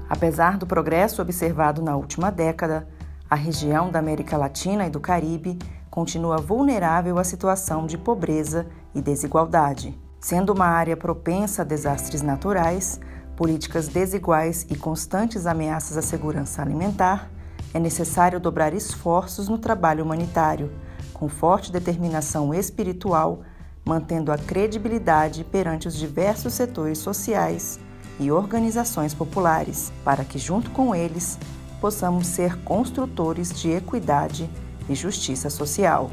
Apesar do progresso observado na última década, a região da América Latina e do Caribe continua vulnerável à situação de pobreza e desigualdade. Sendo uma área propensa a desastres naturais, políticas desiguais e constantes ameaças à segurança alimentar, é necessário dobrar esforços no trabalho humanitário, com forte determinação espiritual, mantendo a credibilidade perante os diversos setores sociais e organizações populares, para que, junto com eles, possamos ser construtores de equidade e justiça social.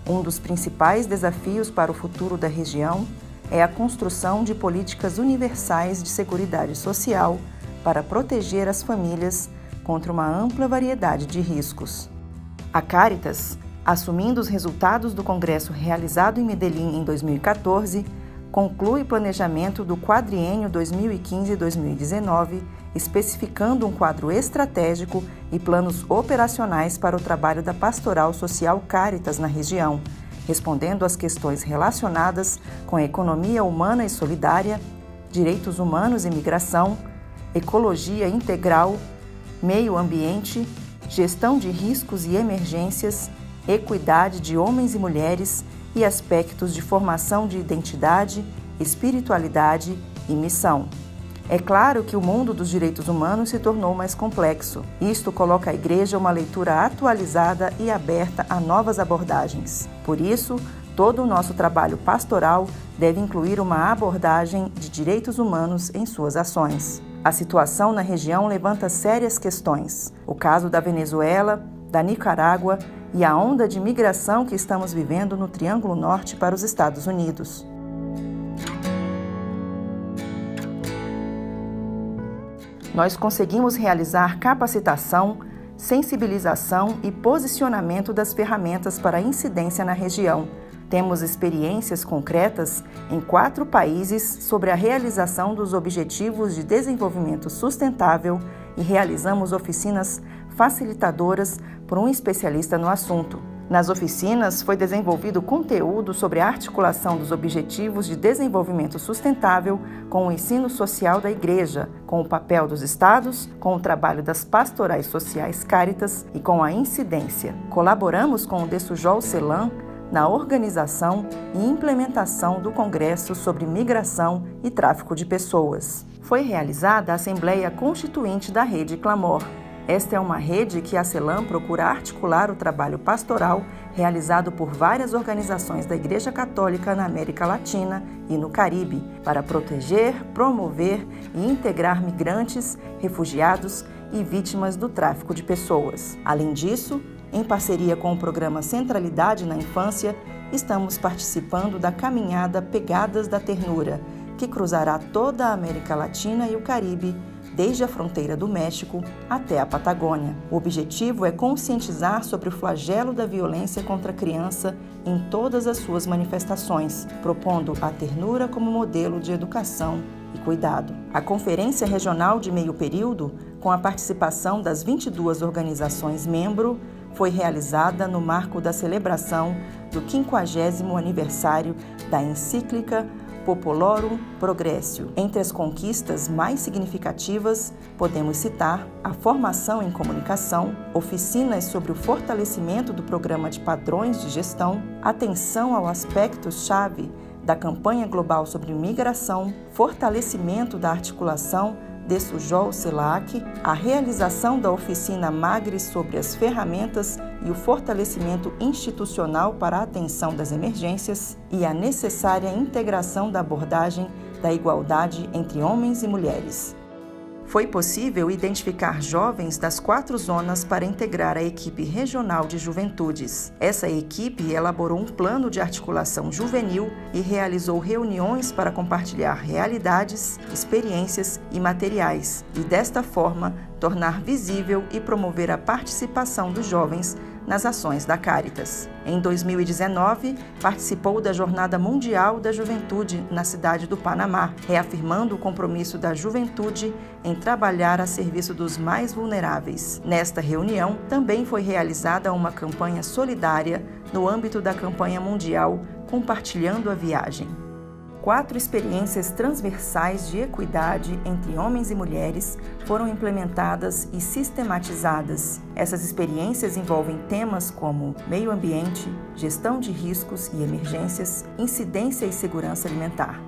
Um dos principais desafios para o futuro da região é a construção de políticas universais de seguridade social para proteger as famílias contra uma ampla variedade de riscos. A Cáritas, assumindo os resultados do congresso realizado em Medellín em 2014, conclui o planejamento do quadriênio 2015-2019, especificando um quadro estratégico e planos operacionais para o trabalho da Pastoral Social Cáritas na região, respondendo às questões relacionadas com a economia humana e solidária, direitos humanos e migração, ecologia integral, meio ambiente, gestão de riscos e emergências, equidade de homens e mulheres e aspectos de formação de identidade, espiritualidade e missão. É claro que o mundo dos direitos humanos se tornou mais complexo. Isto coloca a Igreja uma leitura atualizada e aberta a novas abordagens. Por isso, todo o nosso trabalho pastoral deve incluir uma abordagem de direitos humanos em suas ações. A situação na região levanta sérias questões. O caso da Venezuela, da Nicarágua e a onda de migração que estamos vivendo no Triângulo Norte para os Estados Unidos. Nós conseguimos realizar capacitação, sensibilização e posicionamento das ferramentas para incidência na região. Temos experiências concretas em 4 países sobre a realização dos Objetivos de Desenvolvimento Sustentável e realizamos oficinas facilitadoras por um especialista no assunto. Nas oficinas, foi desenvolvido conteúdo sobre a articulação dos Objetivos de Desenvolvimento Sustentável com o ensino social da Igreja, com o papel dos Estados, com o trabalho das pastorais sociais Cáritas e com a incidência. Colaboramos com o Dessujol Celan na organização e implementação do Congresso sobre Migração e Tráfico de Pessoas. Foi realizada a Assembleia Constituinte da Rede Clamor. Esta é uma rede que a CELAM procura articular o trabalho pastoral realizado por várias organizações da Igreja Católica na América Latina e no Caribe, para proteger, promover e integrar migrantes, refugiados e vítimas do tráfico de pessoas. Além disso, em parceria com o programa Centralidade na Infância, estamos participando da caminhada Pegadas da Ternura, que cruzará toda a América Latina e o Caribe, desde a fronteira do México até a Patagônia. O objetivo é conscientizar sobre o flagelo da violência contra a criança em todas as suas manifestações, propondo a ternura como modelo de educação e cuidado. A Conferência Regional de Meio Período, com a participação das 22 organizações membro, foi realizada no marco da celebração do 50º aniversário da encíclica Popolorum Progressio. Entre as conquistas mais significativas, podemos citar a formação em comunicação, oficinas sobre o fortalecimento do programa de padrões de gestão, atenção ao aspecto-chave da campanha global sobre migração, fortalecimento da articulação Dessujol CELAC, a realização da oficina Magre sobre as ferramentas e o fortalecimento institucional para a atenção das emergências e a necessária integração da abordagem da igualdade entre homens e mulheres. Foi possível identificar jovens das 4 zonas para integrar a equipe regional de juventudes. Essa equipe elaborou um plano de articulação juvenil e realizou reuniões para compartilhar realidades, experiências e materiais, e desta forma tornar visível e promover a participação dos jovens nas ações da Cáritas. Em 2019, participou da Jornada Mundial da Juventude na cidade do Panamá, reafirmando o compromisso da juventude em trabalhar a serviço dos mais vulneráveis. Nesta reunião, também foi realizada uma campanha solidária no âmbito da campanha mundial Compartilhando a Viagem. 4 experiências transversais de equidade entre homens e mulheres foram implementadas e sistematizadas. Essas experiências envolvem temas como meio ambiente, gestão de riscos e emergências, incidência e segurança alimentar.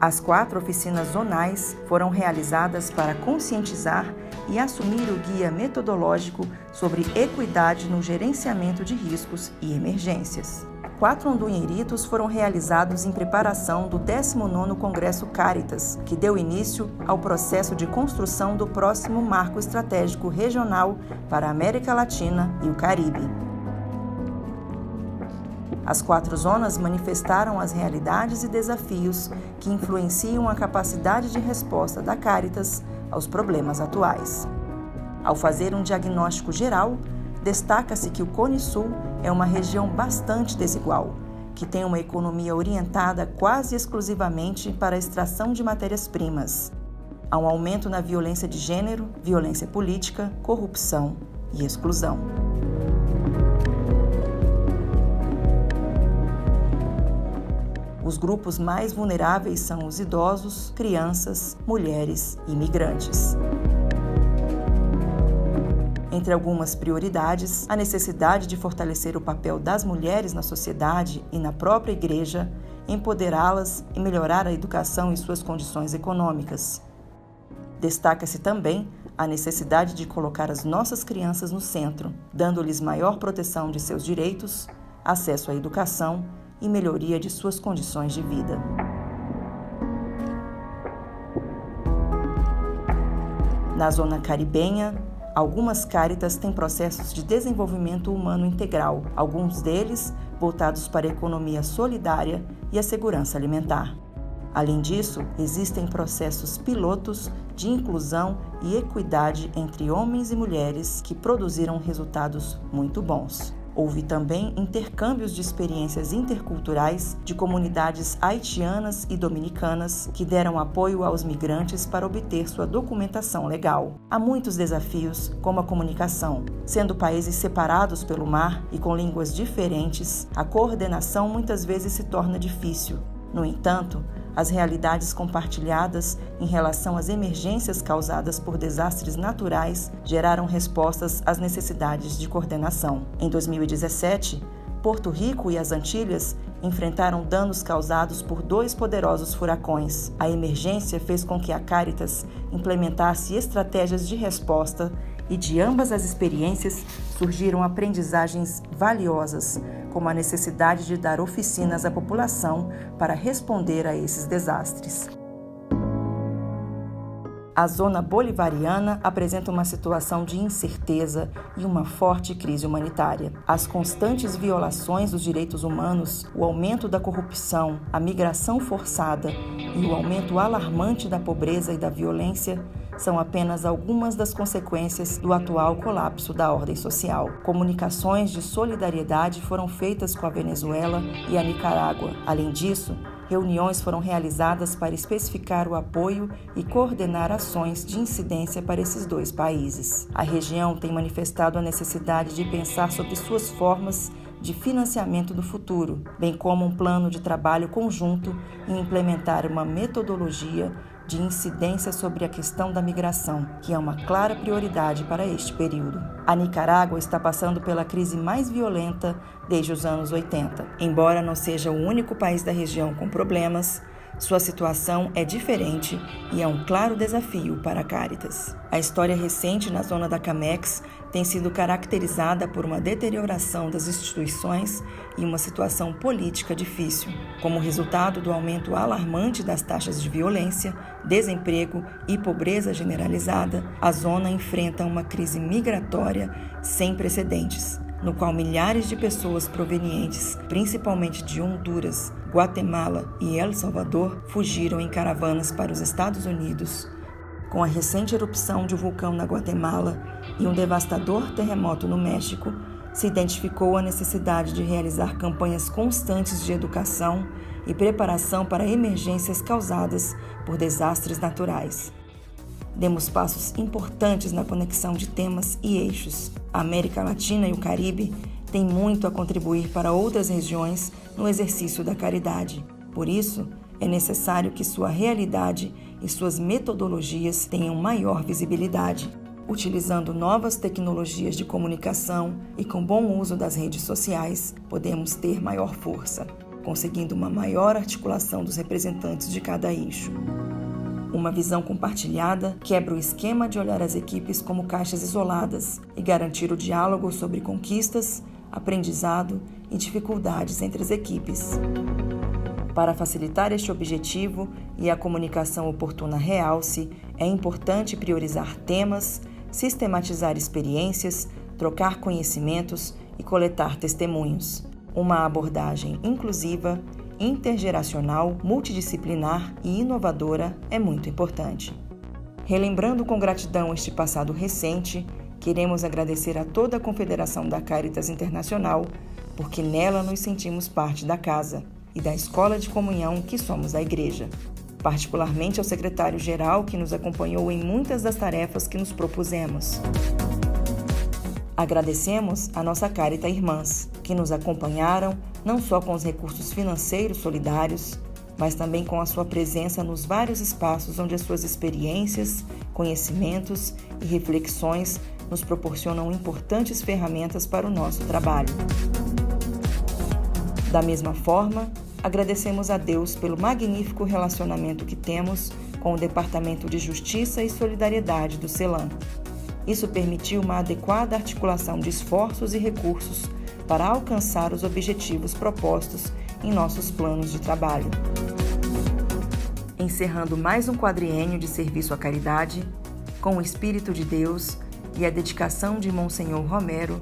As 4 oficinas zonais foram realizadas para conscientizar e assumir o guia metodológico sobre equidade no gerenciamento de riscos e emergências. 4 Ondunheiritos foram realizados em preparação do 19º Congresso Caritas, que deu início ao processo de construção do próximo Marco Estratégico Regional para a América Latina e o Caribe. As 4 zonas manifestaram as realidades e desafios que influenciam a capacidade de resposta da Caritas aos problemas atuais. Ao fazer um diagnóstico geral, destaca-se que o Cone Sul é uma região bastante desigual, que tem uma economia orientada quase exclusivamente para a extração de matérias-primas. Há um aumento na violência de gênero, violência política, corrupção e exclusão. Os grupos mais vulneráveis são os idosos, crianças, mulheres e imigrantes. Entre algumas prioridades, a necessidade de fortalecer o papel das mulheres na sociedade e na própria igreja, empoderá-las e melhorar a educação e suas condições econômicas. Destaca-se também a necessidade de colocar as nossas crianças no centro, dando-lhes maior proteção de seus direitos, acesso à educação e melhoria de suas condições de vida. Na zona caribenha, algumas Caritas têm processos de desenvolvimento humano integral, alguns deles voltados para a economia solidária e a segurança alimentar. Além disso, existem processos pilotos de inclusão e equidade entre homens e mulheres que produziram resultados muito bons. Houve também intercâmbios de experiências interculturais de comunidades haitianas e dominicanas que deram apoio aos migrantes para obter sua documentação legal. Há muitos desafios, como a comunicação. Sendo países separados pelo mar e com línguas diferentes, a coordenação muitas vezes se torna difícil. No entanto, as realidades compartilhadas em relação às emergências causadas por desastres naturais geraram respostas às necessidades de coordenação. Em 2017, Porto Rico e as Antilhas enfrentaram danos causados por 2 poderosos furacões. A emergência fez com que a Caritas implementasse estratégias de resposta e de ambas as experiências surgiram aprendizagens valiosas, como a necessidade de dar oficinas à população para responder a esses desastres. A zona bolivariana apresenta uma situação de incerteza e uma forte crise humanitária. As constantes violações dos direitos humanos, o aumento da corrupção, a migração forçada e o aumento alarmante da pobreza e da violência são apenas algumas das consequências do atual colapso da ordem social. Comunicações de solidariedade foram feitas com a Venezuela e a Nicarágua. Além disso, reuniões foram realizadas para especificar o apoio e coordenar ações de incidência para esses 2 países. A região tem manifestado a necessidade de pensar sobre suas formas de financiamento no futuro, bem como um plano de trabalho conjunto e implementar uma metodologia de incidência sobre a questão da migração, que é uma clara prioridade para este período. A Nicarágua está passando pela crise mais violenta desde os anos 80. Embora não seja o único país da região com problemas, sua situação é diferente e é um claro desafio para a Caritas. A história recente na zona da Camex tem sido caracterizada por uma deterioração das instituições e uma situação política difícil. Como resultado do aumento alarmante das taxas de violência, desemprego e pobreza generalizada, a zona enfrenta uma crise migratória sem precedentes, no qual milhares de pessoas provenientes, principalmente de Honduras, Guatemala e El Salvador, fugiram em caravanas para os Estados Unidos. Com a recente erupção de um vulcão na Guatemala e um devastador terremoto no México, se identificou a necessidade de realizar campanhas constantes de educação e preparação para emergências causadas por desastres naturais. Demos passos importantes na conexão de temas e eixos. A América Latina e o Caribe têm muito a contribuir para outras regiões no exercício da caridade. Por isso, é necessário que sua realidade e suas metodologias tenham maior visibilidade. Utilizando novas tecnologias de comunicação e com bom uso das redes sociais, podemos ter maior força, conseguindo uma maior articulação dos representantes de cada eixo. Uma visão compartilhada quebra o esquema de olhar as equipes como caixas isoladas e garantir o diálogo sobre conquistas, aprendizado e dificuldades entre as equipes. Para facilitar este objetivo e a comunicação oportuna realce, é importante priorizar temas, sistematizar experiências, trocar conhecimentos e coletar testemunhos. Uma abordagem inclusiva, intergeracional, multidisciplinar e inovadora é muito importante. Relembrando com gratidão este passado recente, queremos agradecer a toda a Confederação da Cáritas Internacional, porque nela nos sentimos parte da casa e da escola de comunhão que somos a Igreja. Particularmente ao secretário-geral que nos acompanhou em muitas das tarefas que nos propusemos. Agradecemos a nossa Cáritas Irmãs, que nos acompanharam não só com os recursos financeiros solidários, mas também com a sua presença nos vários espaços onde as suas experiências, conhecimentos e reflexões nos proporcionam importantes ferramentas para o nosso trabalho. Da mesma forma, agradecemos a Deus pelo magnífico relacionamento que temos com o Departamento de Justiça e Solidariedade do CELAM. Isso permitiu uma adequada articulação de esforços e recursos para alcançar os objetivos propostos em nossos planos de trabalho. Encerrando mais um quadriênio de serviço à caridade, com o Espírito de Deus e a dedicação de Monsenhor Romero,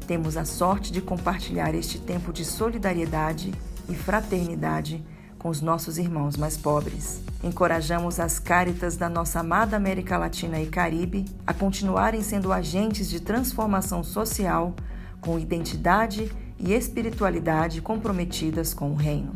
temos a sorte de compartilhar este tempo de solidariedade e fraternidade com os nossos irmãos mais pobres. Encorajamos as Cáritas da nossa amada América Latina e Caribe a continuarem sendo agentes de transformação social com identidade e espiritualidade comprometidas com o Reino.